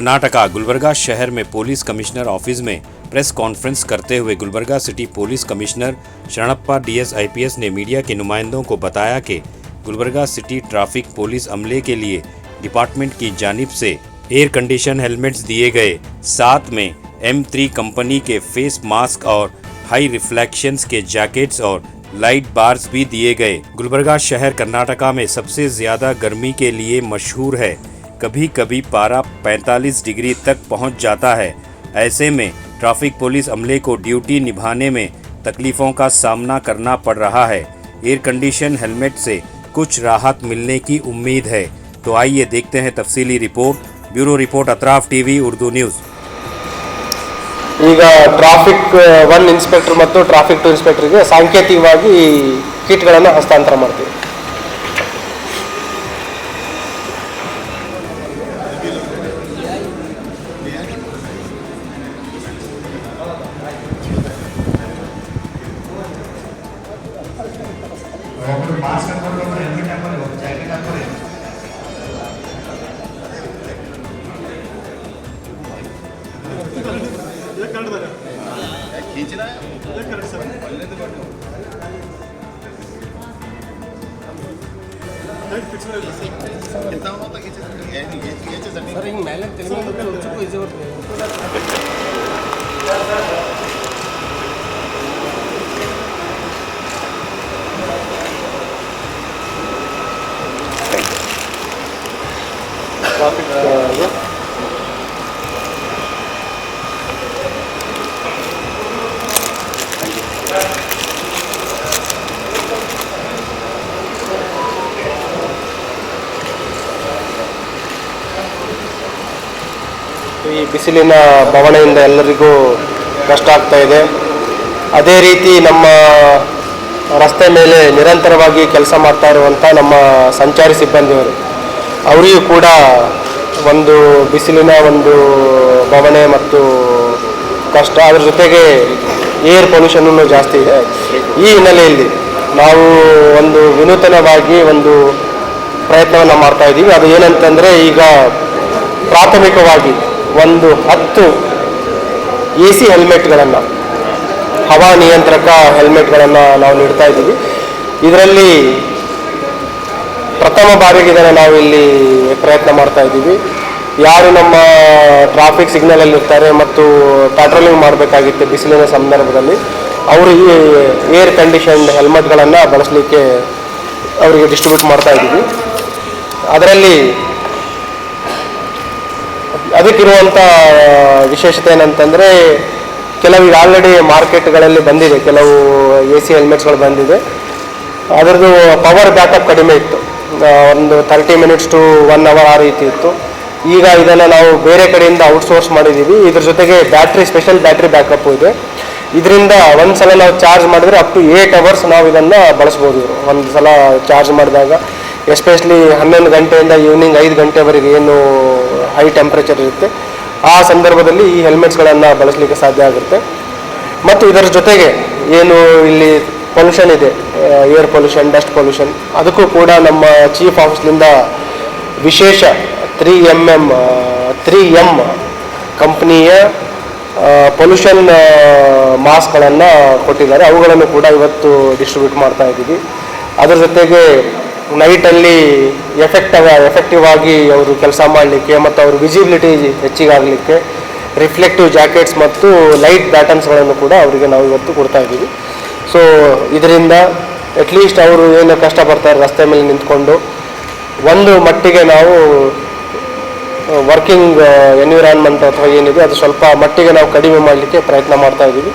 कर्नाटका गुलबर्गा शहर में police commissioner office में प्रेस कॉन्फ्रेंस करते हुए Gulbarga city police commissioner Sharanappa DS IPS ने मीडिया के नुमाइंदों को बताया कि गुलबर्गा सिटी ट्रैफिक पुलिस अमले के लिए डिपार्टमेंट की जानिब से एयर कंडीशन हेलमेट्स दिए गए, साथ में M3 कंपनी के फेस मास्क और हाई रिफ्लेक्शंस के जैकेट्स और लाइट बार्स भी दिए गए। गुलबर्गा शहर कर्नाटका में सबसे ज़्यादा गर्मी के लिए मशहूर है। कभी कभी पारा 45 डिग्री तक पहुंच जाता है। ऐसे में ट्रैफिक पुलिस अमले को ड्यूटी निभाने में तकलीफ़ों का सामना करना पड़ रहा है। एयर कंडीशन हेलमेट से कुछ राहत मिलने की उम्मीद है। तो आइए देखते हैं तफसीली report. Bureau report Atraf TV Urdu news. ಈಗ ಟ್ರಾಫಿಕ್ 1 ಇನ್ಸ್ಪೆಕ್ಟರ್ ಮತ್ತು ಟ್ರಾಫಿಕ್ 2 ಇನ್ಸ್ಪೆಕ್ಟರ್ಗೆ ಸಾಂಕೇತಿಕವಾಗಿ ಕಿಟ್ಗಳನ್ನು ಹಸ್ತಾಂತರ ಮಾಡ್ತೀವಿ. खींचना है कितना होता खींचे सर ಹಿಂಗೆ ಮೇಲೆ ತೆಗೆದು ಉಚ್ಚಕ್ಕೂ ಈಜಿ ಬರ್ತದೆ. ಟ್ರಾಫಿಕ್ ಈ ಬಿಸಿಲಿನ ಬವಣೆಯಿಂದ ಎಲ್ಲರಿಗೂ ಕಷ್ಟ ಆಗ್ತಾ ಇದೆ. ಅದೇ ರೀತಿ ನಮ್ಮ ರಸ್ತೆ ಮೇಲೆ ನಿರಂತರವಾಗಿ ಕೆಲಸ ಮಾಡ್ತಾ ಇರುವಂಥ ನಮ್ಮ ಸಂಚಾರಿ ಸಿಬ್ಬಂದಿಯವರು ಅವರಿಗೂ ಕೂಡ ಒಂದು ಬಿಸಿಲಿನ ಒಂದು ಬವಣೆ ಮತ್ತು ಕಷ್ಟ, ಅದ್ರ ಜೊತೆಗೆ ಏರ್ ಪೊಲ್ಯೂಷನ್ನು ಜಾಸ್ತಿ ಇದೆ. ಈ ಹಿನ್ನೆಲೆಯಲ್ಲಿ ನಾವು ಒಂದು ವಿನೂತನವಾಗಿ ಒಂದು ಪ್ರಯತ್ನವನ್ನು ಮಾಡ್ತಾ ಇದ್ದೀವಿ. ಅದು ಏನಂತಂದರೆ, ಈಗ ಪ್ರಾಥಮಿಕವಾಗಿ ಒಂದು 10 AC ಹೆಲ್ಮೆಟ್ಗಳನ್ನು, ಹವಾ ನಿಯಂತ್ರಕ ಹೆಲ್ಮೆಟ್ಗಳನ್ನು ನಾವು ನೀಡ್ತಾ ಇದ್ದೀವಿ. ಇದರಲ್ಲಿ ಪ್ರಥಮ ಬಾರಿಗೆ ಇದನ್ನು ನಾವು ಇಲ್ಲಿ ಪ್ರಯತ್ನ ಮಾಡ್ತಾ ಇದ್ದೀವಿ. ಯಾರು ನಮ್ಮ ಟ್ರಾಫಿಕ್ ಸಿಗ್ನಲಲ್ಲಿ ಇರ್ತಾರೆ ಮತ್ತು ಪ್ಯಾಟ್ರೋಲಿಂಗ್ ಮಾಡಬೇಕಾಗಿತ್ತು ಬಿಸಿಲಿನ ಸಂದರ್ಭದಲ್ಲಿ, ಅವರು ಈ ಏರ್ ಕಂಡೀಷನ್ಡ್ ಹೆಲ್ಮೆಟ್ಗಳನ್ನು ಬಳಸಲಿಕ್ಕೆ ಅವರಿಗೆ ಡಿಸ್ಟ್ರಿಬ್ಯೂಟ್ ಮಾಡ್ತಾ ಇದ್ದೀವಿ. ಅದರಲ್ಲಿ ಅದಕ್ಕಿರುವಂಥ ವಿಶೇಷತೆ ಏನಂತಂದರೆ, ಕೆಲವು ಆಲ್ರೆಡಿ ಮಾರ್ಕೆಟ್ಗಳಲ್ಲಿ ಬಂದಿದೆ, ಕೆಲವು AC ಹೆಲ್ಮೆಟ್ಸ್ಗಳು ಬಂದಿದೆ. ಅದರದ್ದು ಪವರ್ ಬ್ಯಾಕಪ್ ಕಡಿಮೆ ಇತ್ತು, ಒಂದು 30 ಮಿನಿಟ್ಸ್ ಟು 1 ಅವರ್ ಆ ರೀತಿ ಇತ್ತು. ಈಗ ಇದನ್ನು ನಾವು ಬೇರೆ ಕಡೆಯಿಂದ ಔಟ್ಸೋರ್ಸ್ ಮಾಡಿದ್ದೀವಿ. ಇದ್ರ ಜೊತೆಗೆ ಸ್ಪೆಷಲ್ ಬ್ಯಾಟ್ರಿ ಬ್ಯಾಕಪ್ಪು ಇದೆ. ಇದರಿಂದ ಒಂದು ಸಲ ನಾವು ಚಾರ್ಜ್ ಮಾಡಿದರೆ ಅಪ್ ಟು 8 ಅವರ್ಸ್ ನಾವು ಇದನ್ನು ಬಳಸ್ಬೋದು. ಒಂದು ಸಲ ಚಾರ್ಜ್ ಮಾಡಿದಾಗ, ಎಸ್ಪೆಷಲಿ 11 ಗಂಟೆಯಿಂದ ಈವ್ನಿಂಗ್ 5 ಗಂಟೆವರೆಗೆ ಏನು ಹೈ ಟೆಂಪ್ರೇಚರ್ ಇರುತ್ತೆ, ಆ ಸಂದರ್ಭದಲ್ಲಿ ಈ ಹೆಲ್ಮೆಟ್ಸ್ಗಳನ್ನು ಬಳಸಲಿಕ್ಕೆ ಸಾಧ್ಯ ಆಗುತ್ತೆ. ಮತ್ತು ಇದರ ಜೊತೆಗೆ ಏನು ಇಲ್ಲಿ ಪೊಲ್ಯೂಷನ್ ಇದೆ, ಏರ್ ಪೊಲ್ಯೂಷನ್, ಡಸ್ಟ್ ಪೊಲ್ಯೂಷನ್, ಅದಕ್ಕೂ ಕೂಡ ನಮ್ಮ ಚೀಫ್ ಆಫೀಸ್ನಿಂದ ವಿಶೇಷ 3M ಕಂಪ್ನಿಯ ಪೊಲ್ಯೂಷನ್ ಮಾಸ್ಕ್ಗಳನ್ನು ಕೊಟ್ಟಿದ್ದಾರೆ. ಅವುಗಳನ್ನು ಕೂಡ ಇವತ್ತು ಡಿಸ್ಟ್ರಿಬ್ಯೂಟ್ ಮಾಡ್ತಾ ಇದ್ದೀವಿ. ಅದರ ಜೊತೆಗೆ ನೈಟಲ್ಲಿ ಎಫೆಕ್ಟಿವ್ ಆಗಿ ಅವರು ಕೆಲಸ ಮಾಡಲಿಕ್ಕೆ ಮತ್ತು ಅವ್ರ ವಿಸಿಬಿಲಿಟಿ ಹೆಚ್ಚಿಗಾಗಲಿಕ್ಕೆ ರಿಫ್ಲೆಕ್ಟಿವ್ ಜಾಕೆಟ್ಸ್ ಮತ್ತು ಲೈಟ್ ಬ್ಯಾಟನ್ಸ್ಗಳನ್ನು ಕೂಡ ಅವರಿಗೆ ನಾವು ಇವತ್ತು ಕೊಡ್ತಾ ಇದ್ದೀವಿ. ಸೊ ಇದರಿಂದ ಅಟ್ಲೀಸ್ಟ್ ಅವರು ಏನು ಕಷ್ಟಪಡ್ತಾರೆ ರಸ್ತೆ ಮೇಲೆ ನಿಂತ್ಕೊಂಡು, ಒಂದು ಮಟ್ಟಿಗೆ ನಾವು ವರ್ಕಿಂಗ್ ಎನ್ವಿರಾನ್ಮೆಂಟ್ ಅಥವಾ ಏನಿದೆ ಅದು ಸ್ವಲ್ಪ ಮಟ್ಟಿಗೆ ನಾವು ಕಡಿಮೆ ಮಾಡಲಿಕ್ಕೆ ಪ್ರಯತ್ನ ಮಾಡ್ತಾ ಇದ್ದೀವಿ.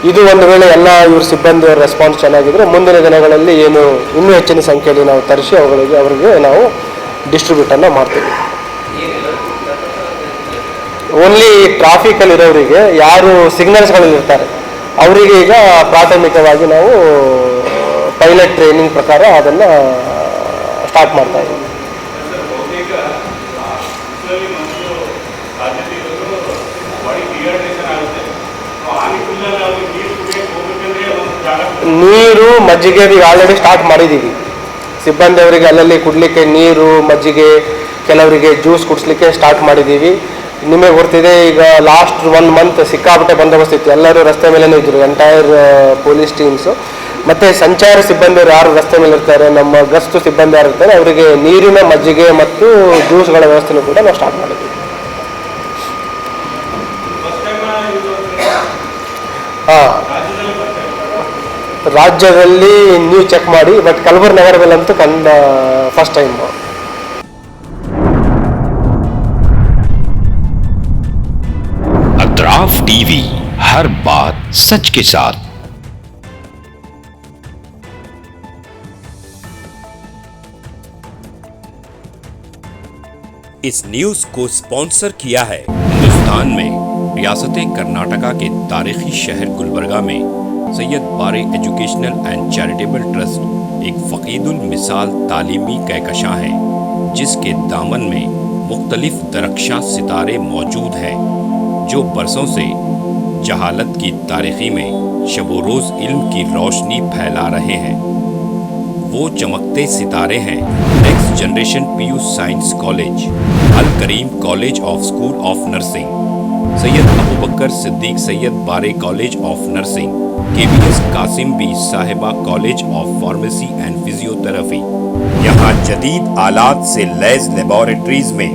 ಇದು ಒಂದು ವೇಳೆ ಎಲ್ಲ ಇವ್ರ ಸಿಬ್ಬಂದಿಯವರ ರೆಸ್ಪಾನ್ಸ್ ಚೆನ್ನಾಗಿದ್ದರೆ ಮುಂದಿನ ದಿನಗಳಲ್ಲಿ ಏನು ಇನ್ನೂ ಹೆಚ್ಚಿನ ಸಂಖ್ಯೆಯಲ್ಲಿ ನಾವು ತರಿಸಿ ಅವರಿಗೆ ನಾವು ಡಿಸ್ಟ್ರಿಬ್ಯೂಟನ್ನು ಮಾಡ್ತೀವಿ. ಓನ್ಲಿ ಟ್ರಾಫಿಕಲ್ಲಿರೋರಿಗೆ, ಯಾರು ಸಿಗ್ನಲ್ಸ್ಗಳಲ್ಲಿ ಇರ್ತಾರೆ ಅವರಿಗೆ ಈಗ ಪ್ರಾಥಮಿಕವಾಗಿ ನಾವು ಪೈಲಟ್ ಟ್ರೈನಿಂಗ್ ಪ್ರಕಾರ ಅದನ್ನು ಸ್ಟಾರ್ಟ್ ಮಾಡ್ತಾ ಇದ್ದೀವಿ. ನೀರು ಮಜ್ಜಿಗೆ ಆಲ್ರೆಡಿ ಸ್ಟಾರ್ಟ್ ಮಾಡಿದ್ದೀವಿ. ಸಿಬ್ಬಂದಿಯವರಿಗೆ ಅಲ್ಲಲ್ಲಿ ಕುಡಲಿಕ್ಕೆ ನೀರು, ಮಜ್ಜಿಗೆ, ಕೆಲವರಿಗೆ ಜ್ಯೂಸ್ ಕುಡಿಸ್ಲಿಕ್ಕೆ ಸ್ಟಾರ್ಟ್ ಮಾಡಿದ್ದೀವಿ. ನಿಮಗೆ ಗೊತ್ತಿದೆ, ಈಗ ಲಾಸ್ಟ್ 1 ಮಂತ್ ಸಿಕ್ಕಾಪಟ್ಟೆ ಬಂದೋಬಸ್ತ್ ಇತ್ತು. ಎಲ್ಲರೂ ರಸ್ತೆ ಮೇಲೇ ಇದ್ದರು, ಎಂಟೈರ್ ಪೊಲೀಸ್ ಟೀಮ್ಸು. ಮತ್ತು ಸಂಚಾರ ಸಿಬ್ಬಂದಿಯವರು ಯಾರು ರಸ್ತೆ ಮೇಲೆ ಇರ್ತಾರೆ, ನಮ್ಮ ಗಸ್ತು ಸಿಬ್ಬಂದಿ ಯಾರು ಇರ್ತಾರೆ, ಅವರಿಗೆ ನೀರಿನ, ಮಜ್ಜಿಗೆ ಮತ್ತು ಜ್ಯೂಸ್ಗಳ ವ್ಯವಸ್ಥೆನೂ ಕೂಡ ನಾವು ಸ್ಟಾರ್ಟ್ ಮಾಡಿದ್ವಿ. ಹಾಂ, ರಾಜ್ಯದಲ್ಲಿ ನೀವು ಚೆಕ್ ಮಾಡಿ, ಬಟ್ ಕಲಬುರಗಿ ನಗರದಲ್ಲಂತೂ ಫಸ್ಟ್ ಟೈಮ್. अतराफ टीवी, हर बात सच के साथ। इस न्यूज को स्पॉन्सर किया है हिंदुस्तान में रियासत कर्नाटका के तारीखी शहर गुलबर्गा में Syed Bare educational and charitable trust एक फ़कीदुल मिसाल तालीमी कहकशां है, जिसके दामन में मुख्तलिफ दरख्शां सितारे मौजूद हैं जो बरसों से जहालत की तारीखी में शब रोज़ इल्म की रोशनी फैला रहे हैं। वो चमकते सितारे हैं next generation PU science college, Al Kareem college of school of nursing, Syed Abu Bakar Siddiq Syed Bare college of nursing, KBS Kasim Bi Sahiba college of pharmacy and physiotherapy. यहाँ जदीद आलात से लैस लेबोरेटरीज में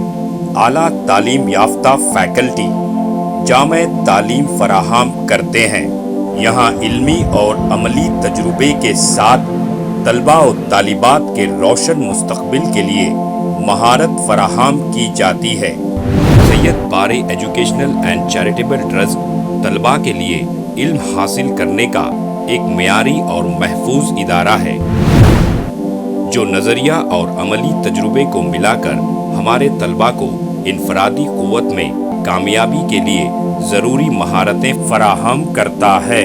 आला तालीम याफ्ता फैकल्टी जामे तालीम फराहम करते हैं। यहाँ इल्मी और अमली तजुर्बे के साथ तलबा और तालिबात के रोशन मुस्तकबिल के लिए महारत फराहम की जाती है। Syed Bare educational and charitable trust तलबा के लिए इल्म हासिल करने का एक मियारी और महफूज इदारा है, जो नज़रिया और अमली तजुर्बे को मिलाकर हमारे तलबा को इनफरादी क़ुव्वत में कामयाबी के लिए ज़रूरी महारतें फराहम करता है।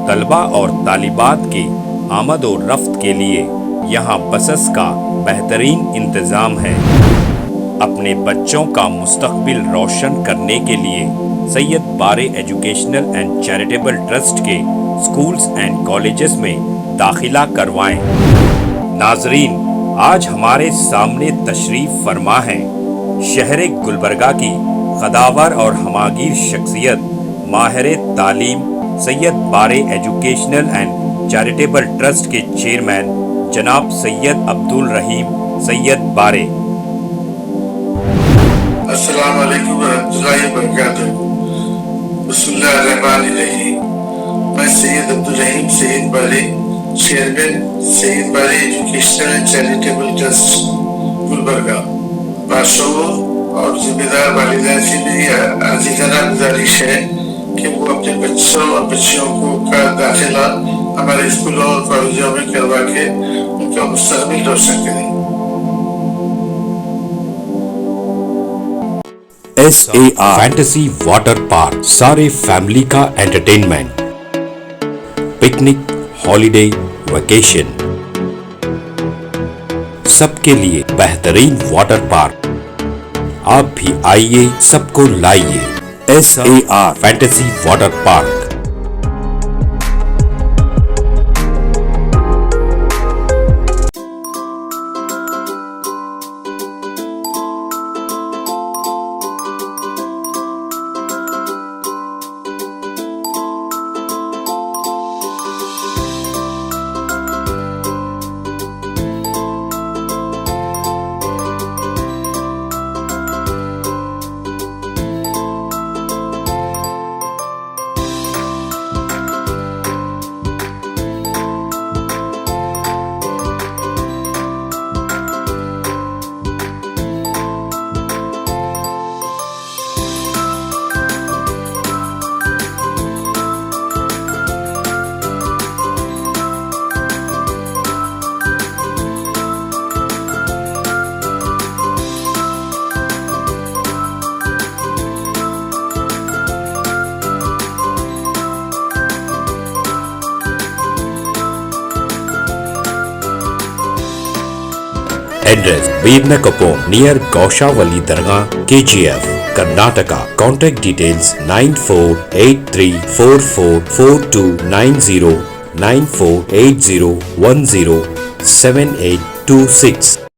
तलबा और तालिबात की आमद और रफ्त के लिए यहाँ बसेस का बेहतरीन इंतज़ाम है। अपने बच्चों का मुस्तकबिल रोशन करने के लिए Syed Bare educational and charitable trust के स्कूल्स एंड कॉलेजेस में दाखिला करवाएं। नाजरीन, आज हमारे सामने तशरीफ़ फरमा है शहर गुलबर्गा की क़दावर और हमागीर शख्सियत माहिर तालीम Syed Bare educational and charitable trust के चेयरमैन जनाब सैयद अब्दुल रहीम सैयद बारे। अस्सलाम वालेकुम वरहमतुल्लाहि वबरकातुहू। बिस्मिल्लाहिर्रहमानिर्रहीम। मैं सैयद अब्दुल रहीम सैयद बारे, chairman Syed Bare educational and charitable trust Gulbarga, बादशाहों और जिम्मेदार वालिदैन से मेरी अजीज़ाना गुजारिश है कि वो अपने बच्चों और बच्चियों को का दाखिला हमारे स्कूलों और कॉलेजों में करवा के उनका मुस्तकबिल रोशन करें। SAR फैंटेसी वाटर पार्क, सारे फैमिली का एंटरटेनमेंट, पिकनिक, हॉलिडे, वेकेशन, सबके लिए बेहतरीन वाटर पार्क। आप भी आइए, सबको लाइए। SAR fantasy water park. Address Veernakapom near Gaushavali Dargah, KGF, Karnataka. Contact details 9483444290 9480107826.